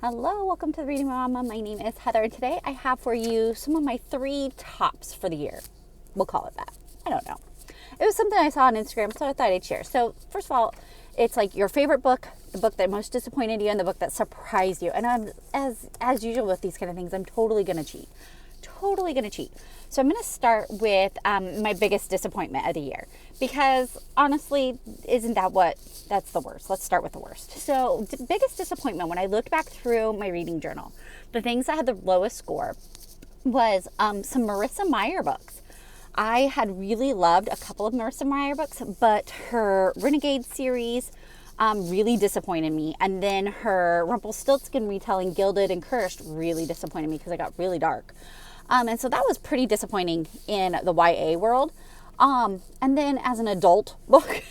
Hello, welcome to the Reading Mama. My name is Heather, and today I have for you some of my 3 tops for the year. We'll call it that. I don't know. It was something I saw on Instagram, so I thought I'd share. So, first of all, it's like your favorite book, the book that most disappointed you, and the book that surprised you. And I'm, as usual with these kind of things, I'm totally going to cheat. Totally going to cheat. So I'm going to start with my biggest disappointment of the year, because honestly, that's the worst. Let's start with the worst. So biggest disappointment, when I looked back through my reading journal, the things that had the lowest score was some Marissa Meyer books. I had really loved a couple of Marissa Meyer books, but her Renegade series really disappointed me. And then her Rumpelstiltskin retelling, Gilded and Cursed, really disappointed me because it got really dark. And so that was pretty disappointing in the YA world. And then as an adult book,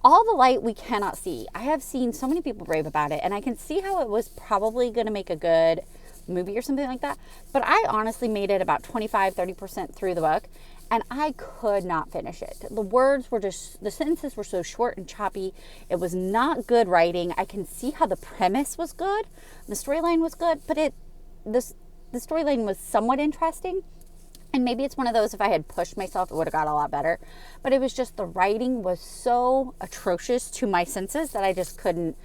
All the Light We Cannot See. I have seen so many people rave about it, and I can see how it was probably going to make a good movie or something like that. But I honestly made it about 25-30% through the book, and I could not finish it. The sentences were so short and choppy. It was not good writing. I can see how the premise was good. The storyline was good, but the storyline was somewhat interesting. And maybe it's one of those, if I had pushed myself, it would have got a lot better. But it was just, the writing was so atrocious to my senses that I couldn't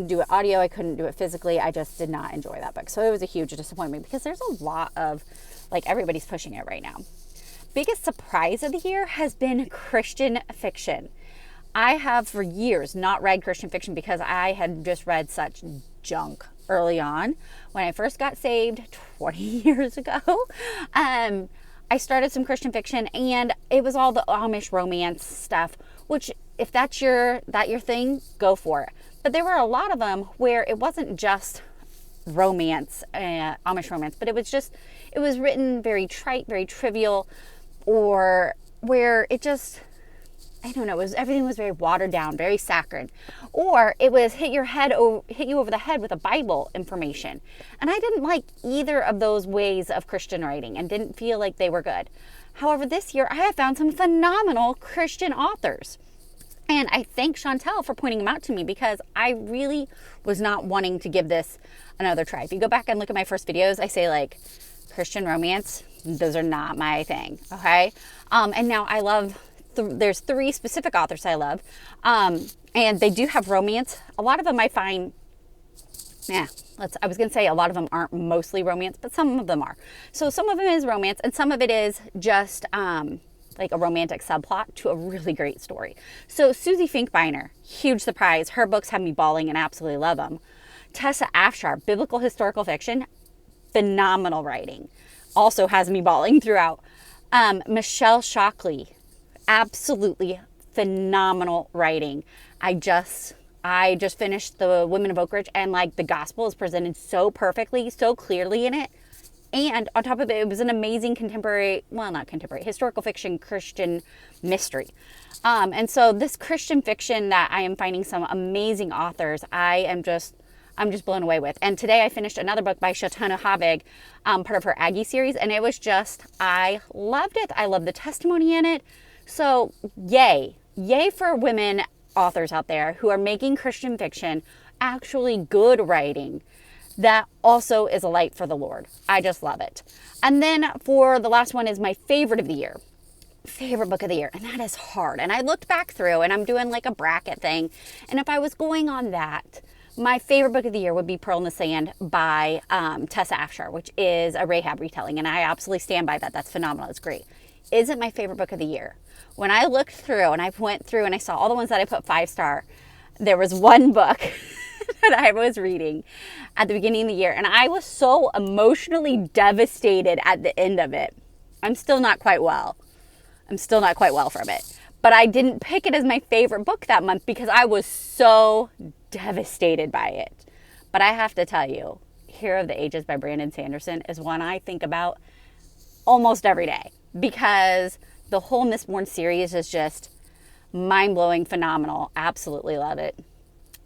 do it audio. I couldn't do it physically. I just did not enjoy that book. So it was a huge disappointment, because there's a lot of, everybody's pushing it right now. Biggest surprise of the year has been Christian fiction. I have for years not read Christian fiction because I had just read such junk early on. When I first got saved 20 years ago, I started some Christian fiction, and it was all the Amish romance stuff, which, if that's your thing, go for it. But there were a lot of them where it wasn't just romance, Amish romance, but it was written very trite, very trivial, or where it just, I don't know, everything was very watered down, very saccharine. Or it was hit you over the head with a Bible information. And I didn't like either of those ways of Christian writing and didn't feel like they were good. However, this year I have found some phenomenal Christian authors. And I thank Chantel for pointing them out to me, because I really was not wanting to give this another try. If you go back and look at my first videos, I say Christian romance, those are not my thing, okay? And now I love, there's 3 specific authors I love, and they do have romance. A lot of them I find, I was going to say a lot of them aren't mostly romance, but some of them are. So some of them is romance, and some of it is just a romantic subplot to a really great story. So Susie Finkbeiner, huge surprise. Her books have me bawling and absolutely love them. Tessa Afshar, biblical historical fiction, phenomenal writing. Also has me bawling throughout. Michelle Shockley, absolutely phenomenal writing. I just finished The Women of Oak Ridge, and the gospel is presented so perfectly, so clearly in it. And on top of it, it was an amazing historical fiction Christian mystery. And so this Christian fiction that I am finding some amazing authors, I'm just blown away with. And today I finished another book by Shatana Habig, part of her Aggie series, and it was I loved it. I love the testimony in it. So yay for women authors out there who are making Christian fiction actually good writing that also is a light for the Lord. I just love it. And then for the last one is my favorite of the year. Favorite book of the year, and that is hard. And I looked back through, and I'm doing a bracket thing, and if I was going on that, my favorite book of the year would be Pearl in the Sand by Tessa Afshar, which is a Rahab retelling, and I absolutely stand by that. That's phenomenal. It's great. Isn't my favorite book of the year. When I looked through and I went through and I saw all the ones that I put 5-star, there was one book that I was reading at the beginning of the year, and I was so emotionally devastated at the end of it. I'm still not quite well from it. But I didn't pick it as my favorite book that month because I was so devastated by it. But I have to tell you, Hero of the Ages by Brandon Sanderson is one I think about almost every day, because the whole Mistborn series is just mind-blowing, phenomenal. Absolutely love it.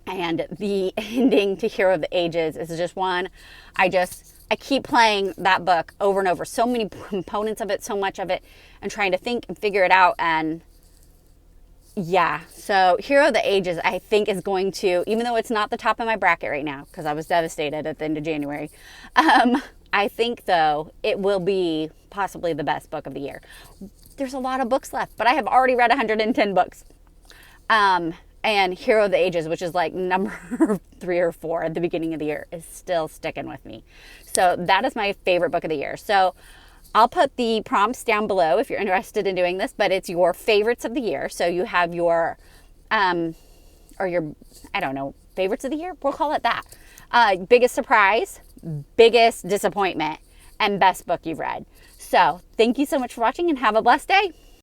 And the ending to Hero of the Ages is just one. I keep playing that book over and over. So many components of it, so much of it, and trying to think and figure it out. And Yeah, so Hero of the Ages, I think, is going to, even though it's not the top of my bracket right now, because I was devastated at the end of January, I think, though, it will be possibly the best book of the year. There's a lot of books left, but I have already read 110 books. And Hero of the Ages, which is like number 3 or 4 at the beginning of the year, is still sticking with me. So that is my favorite book of the year. So I'll put the prompts down below if you're interested in doing this, but it's your favorites of the year. So you have your, or your, I don't know, favorites of the year? We'll call it that. Biggest surprise, biggest disappointment, and best book you've read. So thank you so much for watching and have a blessed day.